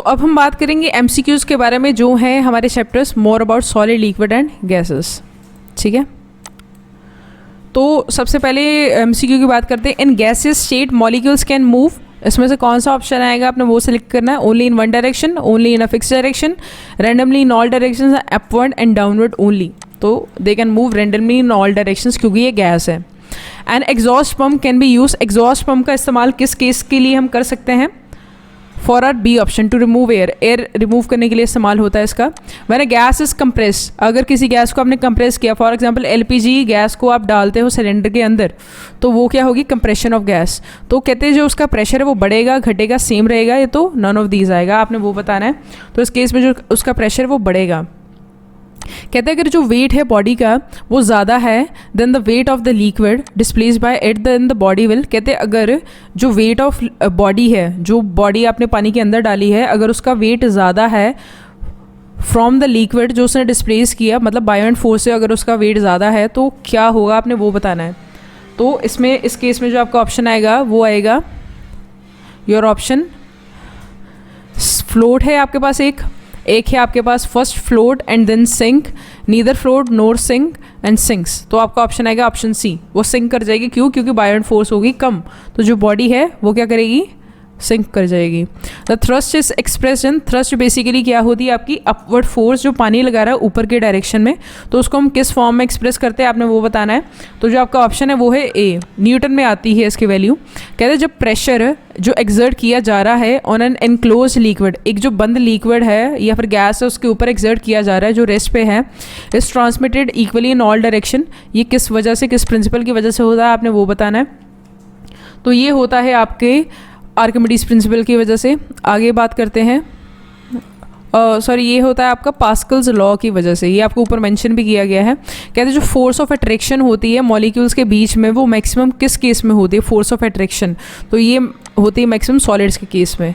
तो अब हम बात करेंगे एमसीक्यूज़ के बारे में जो हैं हमारे chapters more about solid, liquid and gases. ठीक है, तो सबसे पहले एमसीक्यू की बात करते हैं। In gases state molecules can move, इसमें से कौन सा ऑप्शन आएगा आपने वो सेलेक्ट करना है। Only in one direction, only in a fix direction, randomly in all directions, upward and downward only. तो they can move randomly in all directions क्योंकि ये गैस है। And exhaust pump can be use, exhaust pump का इस्तेमाल किस case के लिए हम कर सकते हैं? For our B option, to remove air, air remove करने के लिए इस्तेमाल होता है इसका। When a gas is compress, अगर किसी गैस को आपने कंप्रेस किया, फॉर एग्जांपल एलपीजी गैस को आप डालते हो सिलेंडर के अंदर, तो वो क्या होगी? Compression of gas. तो कहते हैं जो उसका प्रेशर है वो बढ़ेगा, घटेगा, सेम रहेगा, ये तो नन ऑफ दीज आएगा, आपने वो बताना है। तो इस केस में जो उसका प्रेशर वो बढ़ेगा। कहते हैं अगर जो वेट है बॉडी का वो ज़्यादा है than the weight of the liquid displace by it then the body will. कहते हैं अगर जो वेट ऑफ बॉडी है, जो बॉडी आपने पानी के अंदर डाली है, अगर उसका वेट ज़्यादा है फ्रॉम द लिक्विड जो उसने डिस्प्लेस किया, मतलब बायोंट फोर्स से अगर उसका वेट ज़्यादा है तो क्या होगा, आपने वो बताना है। तो इसमें इस केस में जो आपका ऑप्शन आएगा वो आएगा योर ऑप्शन फ्लोट है आपके पास, एक है आपके पास first float and then sink, neither float nor sink and sinks. तो आपका ऑप्शन आएगा ऑप्शन सी, वो सिंक कर जाएगी। क्यों? क्योंकि बायोंट फोर्स होगी कम, तो जो बॉडी है वो क्या करेगी? सिंक कर जाएगी। The thrust is expressed in, thrust basically क्या होती है आपकी? अपवर्ड फोर्स, जो पानी लगा रहा है ऊपर के डायरेक्शन में, तो उसको हम किस फॉर्म में एक्सप्रेस करते हैं आपने वो बताना है। तो जो आपका ऑप्शन है वो है ए, न्यूटन में आती है इसकी वैल्यू। कहते हैं जब प्रेशर जो एक्सर्ट किया जा रहा है ऑन एन एनक्लोज लिक्विड, एक जो बंद लिक्विड है या फिर गैस है उसके ऊपर एक्सर्ट किया जा रहा है जो रेस्ट पे है, is transmitted equally in all direction. ये किस वजह से, किस प्रिंसिपल की वजह से होता है आपने वो बताना है। तो ये होता है आपके आर्किमिडीज प्रिंसिपल की वजह से। आगे बात करते हैं, सॉरी ये होता है आपका पास्कल्स लॉ की वजह से, ये आपको ऊपर मेंशन भी किया गया है। कहते हैं जो फोर्स ऑफ अट्रैक्शन होती है मॉलिक्यूल्स के बीच में वो मैक्सिमम किस केस में होती है? फोर्स ऑफ अट्रैक्शन, तो ये होती है मैक्सिमम सॉलिड्स के केस में।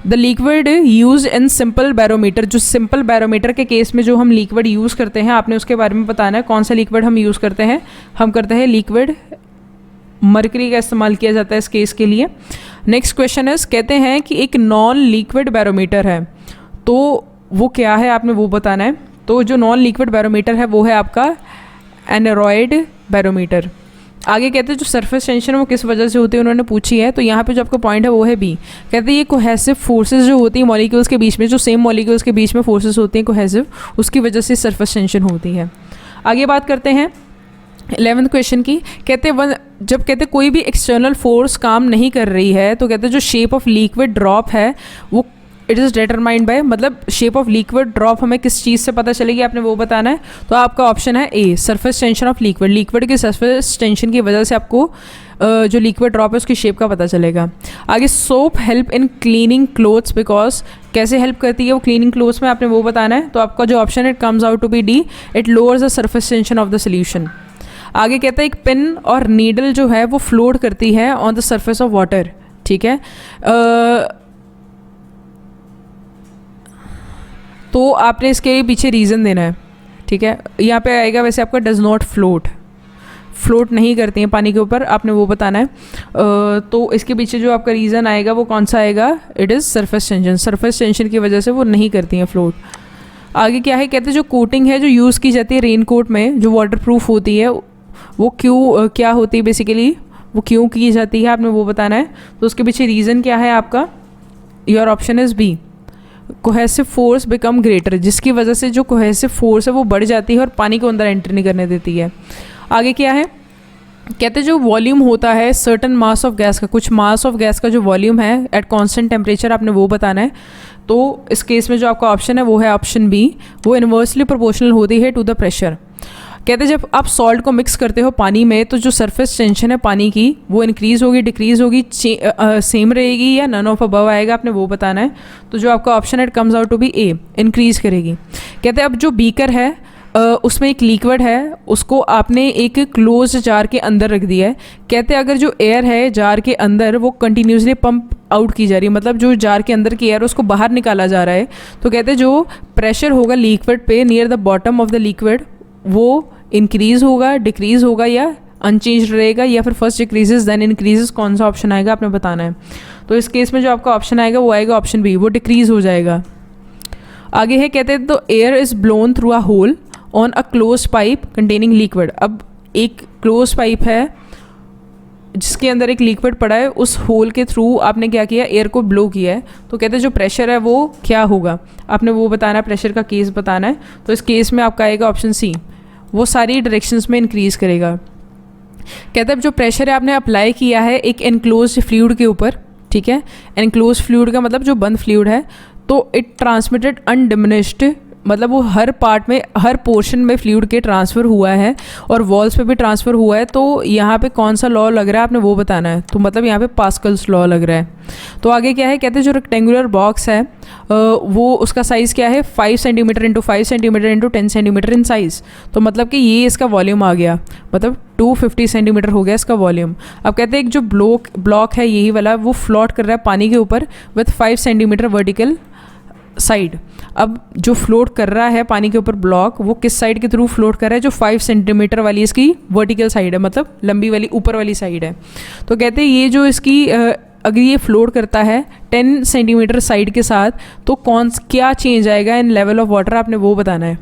The liquid use in simple barometer, जो सिंपल बैरोमीटर के केस में जो हम लिक्विड यूज़ करते हैं आपने उसके बारे में बताना है। कौन सा लिक्विड हम यूज़ करते हैं? हम करते हैं लिक्विड मरकरी का इस्तेमाल किया जाता है इस केस के लिए। नेक्स्ट क्वेश्चन है, कहते हैं कि एक नॉन लिक्विड बैरोमीटर है, तो वो क्या है आपने वो बताना है। तो जो नॉन लिक्विड बैरोमीटर है वो है आपका एनेरॉयड बैरोमीटर। आगे कहते हैं जो सरफेस टेंशन है वो किस वजह से होती है उन्होंने पूछी है, तो यहाँ पे जो आपका पॉइंट है वो है बी। कहते हैं ये कोहेसिव फोर्सेस जो होती है मॉलिक्यूल्स के बीच में, जो सेम मॉलिक्यूल्स के बीच में फोर्सेस होती हैं कोहेसिव, उसकी वजह से सरफेस टेंशन होती है। आगे बात करते हैं 11th क्वेश्चन की। कहते हैं जब कहते हैं कोई भी एक्सटर्नल फोर्स काम नहीं कर रही है, तो कहते हैं जो शेप ऑफ लिक्विड ड्रॉप है वो इट इज़ डिटरमाइंड बाय, मतलब शेप ऑफ लिक्विड ड्रॉप हमें किस चीज़ से पता चलेगी आपने वो बताना है। तो आपका ऑप्शन है A, surface tension of liquid, liquid की सरफेस टेंशन की वजह से आपको जो लिक्विड ड्रॉप है उसकी शेप का पता चलेगा। आगे soap help in cleaning clothes because, कैसे हेल्प करती है वो क्लीनिंग क्लोथ्स में आपने वो बताना है। तो आपका जो ऑप्शन है it comes out to be D, it lowers the surface tension of the solution. आगे कहता है एक पेन और नीडल जो है वो फ्लोट करती है on the surface of water. ठीक है, तो आपने इसके पीछे रीज़न देना है। ठीक है, यहाँ पे आएगा वैसे आपका डज नॉट फ्लोट, फ्लोट नहीं करती हैं पानी के ऊपर, आपने वो बताना है। तो इसके पीछे जो आपका रीज़न आएगा वो कौन सा आएगा? It is surface tension, surface tension की वजह से वो नहीं करती हैं फ्लोट। आगे क्या है, कहते हैं जो कोटिंग है जो यूज़ की जाती है रेन कोट में जो वाटर प्रूफ होती है वो क्यों क्या होती है बेसिकली, वो क्यों की जाती है आपने वो बताना है। तो उसके पीछे रीज़न क्या है आपका? Your option is B, cohesive force become greater, जिसकी वजह से जो कोहेसिव फोर्स है वो बढ़ जाती है और पानी को अंदर एंटर नहीं करने देती है। आगे क्या है, कहते हैं जो वॉल्यूम होता है सर्टन मास ऑफ गैस का, कुछ मास ऑफ गैस का जो वॉल्यूम है एट कांस्टेंट टेम्परेचर आपने वो बताना है। तो इस केस में जो आपका ऑप्शन है वो है ऑप्शन बी, वो इन्वर्सली प्रोपोर्शनल होती है टू द प्रेशर। कहते हैं जब आप सॉल्ट को मिक्स करते हो पानी में तो जो सरफेस टेंशन है पानी की वो इंक्रीज़ होगी, डिक्रीज़ होगी, सेम रहेगी या नन ऑफ अबव आएगा आपने वो बताना है। तो जो आपका ऑप्शन है it comes out to be A, increase करेगी। कहते हैं अब जो बीकर है उसमें एक लिक्विड है, उसको आपने एक क्लोज जार के अंदर रख दिया है। कहते हैं अगर जो एयर है जार के अंदर वो कंटिन्यूसली पंप आउट की जा रही है, मतलब जो जार के अंदर की एयर उसको बाहर निकाला जा रहा है, तो कहते हैं जो प्रेशर होगा लिक्विड पे near the bottom of the liquid वो इंक्रीज़ होगा, डिक्रीज़ होगा या अनचेंज रहेगा, या फिर फर्स्ट डिक्रीजेज देन इंक्रीजेज, कौन सा ऑप्शन आएगा आपने बताना है। तो इस केस में जो आपका ऑप्शन आएगा वो आएगा ऑप्शन बी, वो डिक्रीज़ हो जाएगा। आगे है, कहते हैं तो air is blown through a hole on a close pipe containing liquid. अब एक क्लोज पाइप है जिसके अंदर एक लिक्विड पड़ा है, उस होल के थ्रू आपने क्या किया, एयर को ब्लो किया है। तो कहते हैं जो प्रेशर है वो क्या होगा, आपने वो बताना है, प्रेशर का केस बताना है। तो इस केस में आपका आएगा ऑप्शन सी, वो सारी डायरेक्शंस में इंक्रीज़ करेगा। कहते हैं जो प्रेशर है आपने अप्लाई किया है एक एनक्लोज फ्लूइड के ऊपर, ठीक है, एनक्लोज फ्लूइड का मतलब जो बंद फ्लूइड है, तो इट ट्रांसमिटेड अनडिमिनिश्ड, मतलब वो हर पार्ट में, हर पोर्शन में फ्लूइड के ट्रांसफ़र हुआ है और वॉल्स पे भी ट्रांसफ़र हुआ है। तो यहाँ पे कौन सा लॉ लग रहा है आपने वो बताना है। तो मतलब यहाँ पे पास्कल्स लॉ लग रहा है। तो आगे क्या है, कहते हैं जो रेक्टेंगुलर बॉक्स है वो उसका साइज़ क्या है, 5 centimetre into 5 centimetre into 10 centimetre in size. तो मतलब कि ये इसका वॉल्यूम आ गया, मतलब 250 सेंटीमीटर हो गया इसका वॉल्यूम। अब कहते हैं एक जो ब्लॉक है यही वाला, वो फ्लोट कर रहा है पानी के ऊपर विथ 5 सेंटीमीटर वर्टिकल साइड। अब जो फ्लोट कर रहा है पानी के ऊपर ब्लॉक, वो किस साइड के थ्रू फ्लोट कर रहा है, जो 5 सेंटीमीटर वाली इसकी वर्टिकल साइड है, मतलब लंबी वाली ऊपर वाली साइड है। तो कहते हैं ये जो इसकी अगर ये फ्लोट करता है 10 सेंटीमीटर साइड के साथ, तो क्या चेंज आएगा इन लेवल ऑफ वाटर, आपने वो बताना है।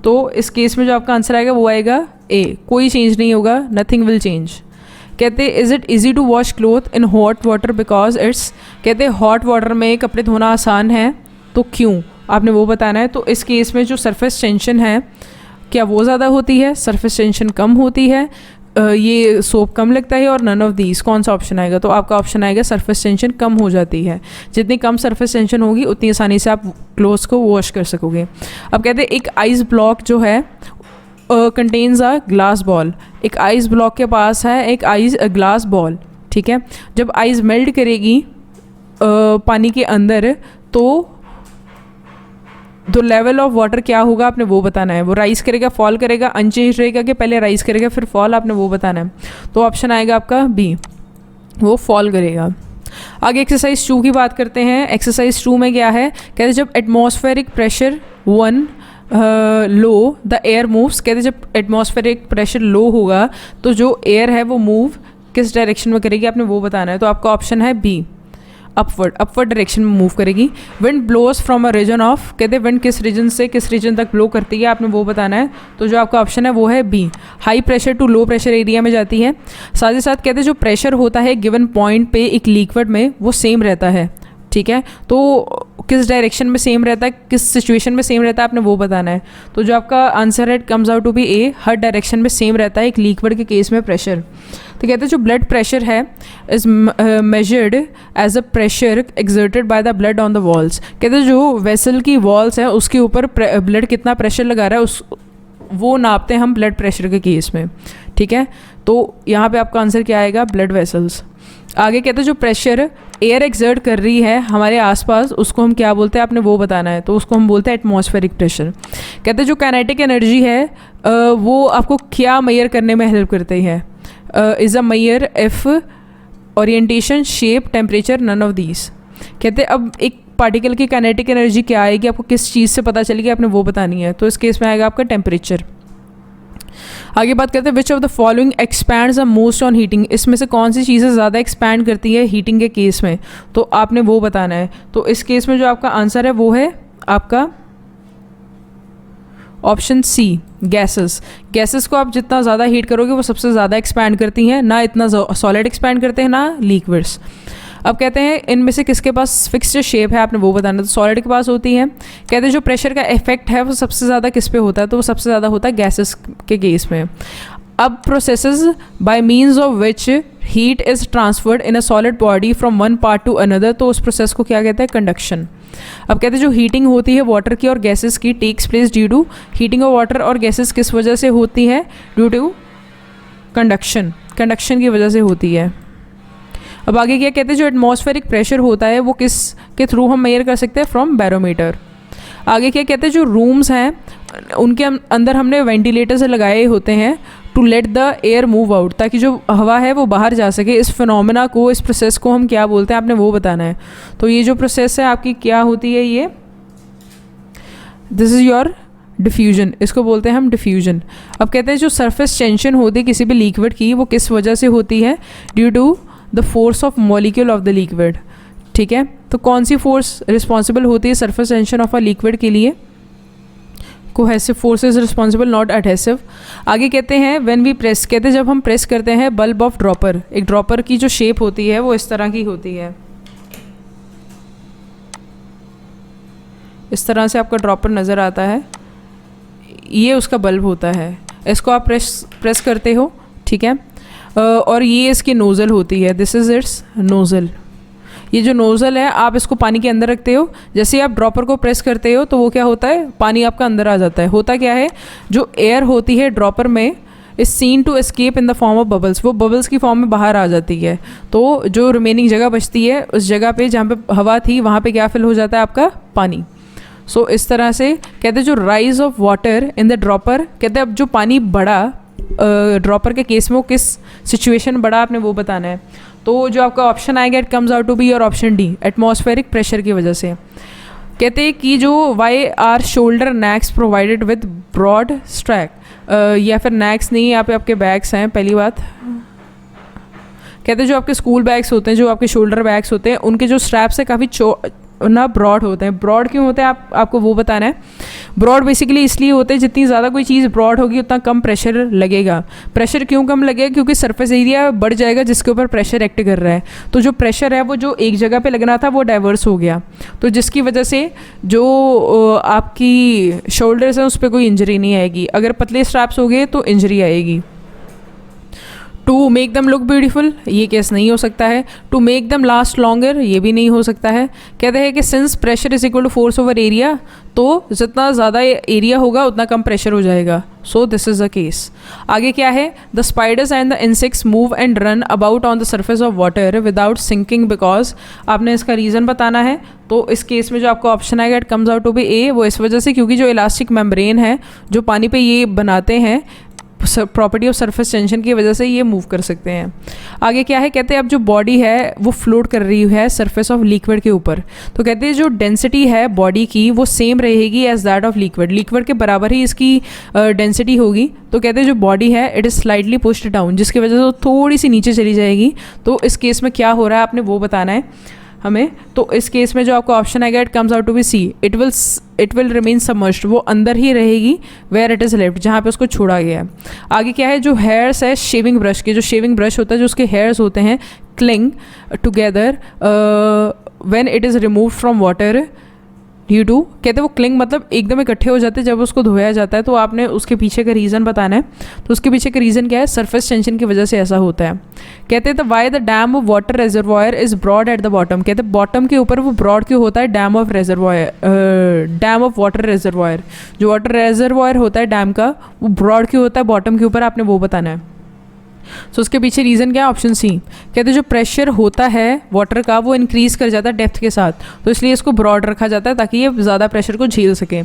तो इस केस में जो आपका आंसर आएगा वो आएगा ए, कोई चेंज नहीं होगा, नथिंग विल चेंज। कहते हैं is it easy to wash cloth in hot water because it's, कहते हैं हॉट वाटर में कपड़े धोना आसान है, तो क्यों, आपने वो बताना है। तो इस केस में जो सरफेस टेंशन है क्या वो ज़्यादा होती है, सरफेस टेंशन कम होती है, ये सोप कम लगता है, और नन ऑफ दीज, कौन सा ऑप्शन आएगा। तो आपका ऑप्शन आएगा सरफेस टेंशन कम हो जाती है। जितनी कम सरफेस टेंशन होगी उतनी आसानी से आप क्लोथ्स को वॉश कर सकोगे। अब कहते हैं एक आइस ब्लॉक जो है कंटेन्स अ ग्लास बॉल, एक आइस ब्लॉक के पास है एक आइस ग्लास बॉल, ठीक है। जब आइस मेल्ट करेगी पानी के अंदर, तो लेवल ऑफ वाटर क्या होगा, आपने वो बताना है। वो राइज करेगा, फॉल करेगा, अनचेंज रहेगा, कि पहले राइज करेगा फिर फॉल, आपने वो बताना है। तो ऑप्शन आएगा आपका बी, वो फॉल करेगा। आगे एक्सरसाइज 2 की बात करते हैं। एक्सरसाइज 2 में क्या है, कहते हैं जब atmospheric pressure 1 low the air moves, कहते हैं जब एटमॉस्फेरिक प्रेशर लो होगा तो जो एयर है वो मूव किस डायरेक्शन में करेगी, आपने वो बताना है। तो आपका ऑप्शन है बी, अपवर्ड डायरेक्शन में मूव करेगी। Wind blows from a region of, कहते हैं विंड किस रीजन से किस रीजन तक ब्लो करती है, आपने वो बताना है। तो जो आपका ऑप्शन है वो है B, high pressure to low pressure area में जाती है। साथ ही साथ कहते हैं जो प्रेशर होता है गिवन पॉइंट पे एक लिक्विड में, वो सेम रहता है, ठीक है। तो किस डायरेक्शन में सेम रहता है, किस सिचुएशन में सेम रहता है, आपने वो बताना है। तो जो आपका आंसर है comes out to be A, हर डायरेक्शन में सेम रहता है एक लिक्विड के केस में प्रेशर। तो कहते हैं जो ब्लड प्रेशर है is measured as a pressure exerted by the blood on the walls, कहते हैं जो वेसल की वॉल्स है उसके ऊपर ब्लड कितना प्रेशर लगा रहा है वो नापते हैं हम ब्लड प्रेशर के केस में, ठीक है। तो यहाँ पे आपका आंसर क्या आएगा, ब्लड वेसल्स। आगे कहते हैं जो प्रेशर एयर एक्सर्ट कर रही है हमारे आसपास, उसको हम क्या बोलते हैं, आपने वो बताना है। तो उसको हम बोलते हैं एटमॉस्फेरिक प्रेशर। कहते हैं जो काइनेटिक एनर्जी है वो आपको क्या मेजर करने में हेल्प करती है, is a major if orientation, shape, temperature, none of these. कहते हैं अब एक पार्टिकल की काइनेटिक एनर्जी क्या आएगी, आपको किस चीज़ से पता चलेगी, आपने वो बतानी है। तो इस केस में आएगा आपका टेम्परेचर। आगे बात करते हैं which of the following expands the most on heating, इसमें से कौन सी चीज़ें ज़्यादा एक्सपैंड करती है हीटिंग के केस में, तो आपने वो बताना है। तो इस केस में जो आपका आंसर है वो है आपका ऑप्शन सी, गैसेस। गैसेस को आप जितना ज़्यादा हीट करोगे वो सबसे ज़्यादा एक्सपैंड करती हैं, ना इतना सॉलिड एक्सपैंड करते हैं ना लिक्विड्स। अब कहते हैं इनमें से किसके पास फिक्स्ड शेप है, आपने वो बताना। तो सॉलिड के पास होती है। कहते हैं जो प्रेशर का इफेक्ट है वो सबसे ज़्यादा किस पे होता है, तो वो सबसे ज़्यादा होता है गैसेस के केस में। अब processes bye means of which heat is transferred in a solid body from one part two another, तो उस प्रोसेस को क्या कहते हैं, कंडक्शन। अब कहते हैं जो हीटिंग होती है वाटर की और गैसेस की takes place due to, heating of water और गैसेस किस वजह से होती है, ड्यू टू कंडक्शन, कंडक्शन की वजह से होती है। अब आगे क्या कहते हैं जो एटमॉस्फेरिक प्रेशर होता है वो किस के थ्रू हम मेजर कर सकते हैं, फ्रॉम बैरोमीटर। आगे क्या कहते हैं जो रूम्स हैं उनके अंदर हमने वेंटिलेटर से लगाए होते हैं to let the air move out, ताकि जो हवा है वो बाहर जा सके। इस फिनोमेना को, इस प्रोसेस को हम क्या बोलते हैं, आपने वो बताना है। तो ये जो प्रोसेस है आपकी क्या होती है, ये दिस इज़ योर डिफ्यूजन, इसको बोलते हैं हम डिफ्यूजन। अब कहते हैं जो सरफेस टेंशन होती है किसी भी लिक्विड की वो किस वजह से होती है, due to the force of molecule of the liquid. ठीक है, तो कौन सी फोर्स रिस्पॉन्सिबल होती है surface tension of a liquid के लिए? Cohesive force is responsible, not adhesive. आगे कहते हैं व्हेन वी प्रेस, कहते हैं जब हम प्रेस करते हैं बल्ब ऑफ ड्रॉपर, एक ड्रॉपर की जो शेप होती है वो इस तरह की होती है, इस तरह से आपका ड्रॉपर नज़र आता है, ये उसका बल्ब होता है, इसको आप प्रेस करते हो, ठीक है, और ये इसकी नोज़ल होती है, दिस इज़ इट्स नोज़ल। ये जो नोज़ल है आप इसको पानी के अंदर रखते हो, जैसे ही आप ड्रॉपर को प्रेस करते हो तो वो क्या होता है, पानी आपका अंदर आ जाता है। होता क्या है, जो एयर होती है ड्रॉपर में is seen to escape in the form of bubbles, वो बबल्स की फॉर्म में बाहर आ जाती है, तो जो रिमेनिंग जगह बचती है उस जगह पे जहाँ पे हवा थी वहाँ पे क्या फिल हो जाता है, आपका पानी। सो इस तरह से कहते हैं जो rise of water in the dropper, कहते हैं अब जो पानी बढ़ा ड्रॉपर के केस में वो किस सिचुएशन बढ़ा आपने वो बताना है। तो जो आपका ऑप्शन आएगा it comes out to be your option D, atmospheric pressure की वजह से। कहते हैं कि जो why are shoulder necks provided with broad strap, या फिर नैक्स नहीं, यहाँ पे आपके बैग्स हैं। पहली बात कहते हैं जो आपके स्कूल बैग्स होते हैं, जो आपके शोल्डर बैग्स होते हैं, उनके जो स्ट्रैप्स है काफ़ी ना ब्रॉड होते हैं। ब्रॉड क्यों होते हैं आपको वो बताना है। ब्रॉड बेसिकली इसलिए होते हैं जितनी ज़्यादा कोई चीज़ ब्रॉड होगी उतना कम प्रेशर लगेगा। प्रेशर क्यों कम लगेगा, क्योंकि सरफेस एरिया बढ़ जाएगा जिसके ऊपर प्रेशर एक्ट कर रहा है, तो जो प्रेशर है वो जो एक जगह पे लगना था वो डाइवर्स हो गया, तो जिसकी वजह से जो आपकी शोल्डर्स हैं उस पर कोई इंजरी नहीं आएगी। अगर पतले स्ट्रैप्स हो गए तो इंजरी आएगी। To make them look beautiful, ये केस नहीं हो सकता है। To make them last longer, ये भी नहीं हो सकता है। कहते हैं कि since pressure is equal to force over area, तो जितना ज़्यादा एरिया होगा उतना कम प्रेशर हो जाएगा। So this is a case. आगे क्या है, the spiders and the insects move and run about on the surface of water without sinking because, आपने इसका रीज़न बताना है। तो इस केस में जो आपका ऑप्शन आएगा it comes out to be A, वो इस वजह से क्योंकि जो इलास्टिक मेम्ब्रेन है जो पानी पे ये बनाते हैं, प्रॉपर्टी ऑफ सरफेस टेंशन की वजह से ये मूव कर सकते हैं। आगे क्या है, कहते हैं अब जो बॉडी है वो फ्लोट कर रही है सरफेस ऑफ लिक्विड के ऊपर, तो कहते हैं जो डेंसिटी है बॉडी की वो सेम रहेगी as that of liquid, liquid के बराबर ही इसकी डेंसिटी होगी। तो कहते हैं जो बॉडी है it is slightly pushed down, जिसकी वजह से वो थोड़ी सी नीचे चली जाएगी। तो इस केस में क्या हो रहा है आपने वो बताना है हमें। तो इस केस में जो आपका ऑप्शन आएगा it comes out to be C, it will remain submerged, वो अंदर ही रहेगी वेयर इट इज़ लेफ्ट, जहाँ पे उसको छोड़ा गया है। आगे क्या है, जो हेयर्स है शेविंग ब्रश के, जो शेविंग ब्रश होता है जो उसके हेयर्स होते हैं cling together when it is removed from water due to, कहते हैं वो क्लिंग मतलब एकदम इकट्ठे हो जाते हैं जब उसको धोया जाता है। तो आपने उसके पीछे का रीज़न बताना है। तो उसके पीछे का रीज़न क्या है, सरफेस टेंशन की वजह से ऐसा होता है। कहते हैं the why the dam of water reservoir is broad at the bottom, कहते हैं बॉटम के ऊपर वो ब्रॉड क्यों होता है, dam of reservoir, dam of water reservoir, जो वाटर रेजरवॉयर होता है डैम का वो ब्रॉड क्यों होता है बॉटम के ऊपर, आपने वो बताना है। सो उसके पीछे रीज़न क्या है, ऑप्शन सी। कहते हैं जो प्रेशर होता है वाटर का वो इंक्रीज़ कर जाता है डेप्थ के साथ, तो इसलिए इसको ब्रॉड रखा जाता है ताकि ये ज़्यादा प्रेशर को झेल सके।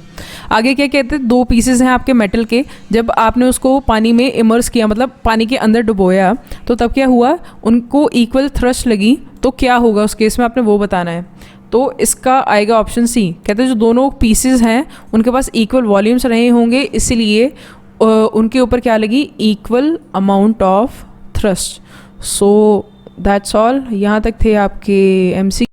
आगे क्या कहते हैं, दो पीसेस हैं आपके मेटल के, जब आपने उसको पानी में इमर्स किया मतलब पानी के अंदर डुबोया तो तब क्या हुआ, उनको इक्वल थ्रस्ट लगी, तो क्या होगा उस केस में आपने वो बताना है। तो इसका आएगा ऑप्शन सी। कहते हैं जो दोनों पीसेस हैं उनके पास इक्वल वॉल्यूम्स रहे होंगे, इसलिए उनके ऊपर क्या लगी, equal amount of thrust. So that's all. यहाँ तक थे आपके एमसी।